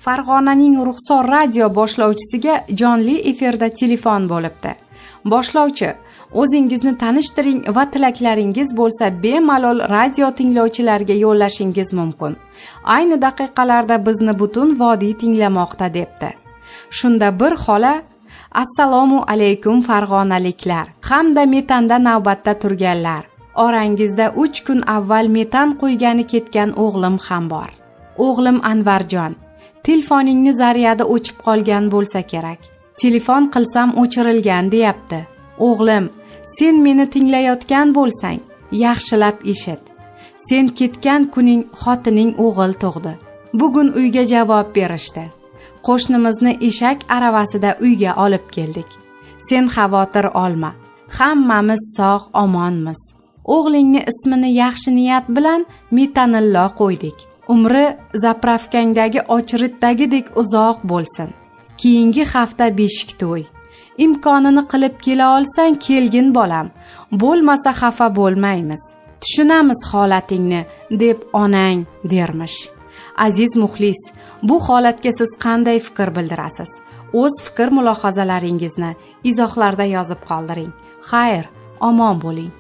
Farg'onaning Ruxsor radio boshlovchisiga jonli efirda telefon bo'libdi. Boshlovchi, o'zingizni tanishtiring va tilaklaringiz bo'lsa bemalol radio tinglovchilarga yo'llashingiz mumkin. Ayni daqiqalarda bizni butun vodiy tinglamoqda debdi. Shunda bir xola: "Assalomu alaykum farg'onaliklar hamda metanda navbatda turganlar. Orangizda 3 kun avval metan qo'ygani ketgan o'g'lim ham bor. O'g'lim Anvarjon, telefoningni zaryadi o'chib qolgan bo'lsa kerak. Telefon qilsam o'chirilgan deyapti. O'g'lim, sen meni tinglayotgan bo'lsang, yaxshilab eshit. Sen ketgan kuning xotining o'g'il tug'di. Bugun uyga javob berishdi. Qo'shnimizni eshak aravasida uyga olib keldik. Sen xavotir olma. Hammamiz sog' omonmiz. O'g'lingni ismini yaxshi niyat bilan Metanillo qo'ydik. Umri zapravkangdagi ochritdagidek uzoq bo'lsin. Keyingi hafta beshik to'y. Imkonini qilib kela olsang kelgin bolam. Bo'lmasa xafa bo'lmaymiz. Tushunamiz holatingni deb onang dermish. Aziz muxlis, bu holatga siz qanday fikr bildirasiz? O'z fikr mulohazalaringizni izohlarda yozib qoldiring. Xayr, omon bo'ling.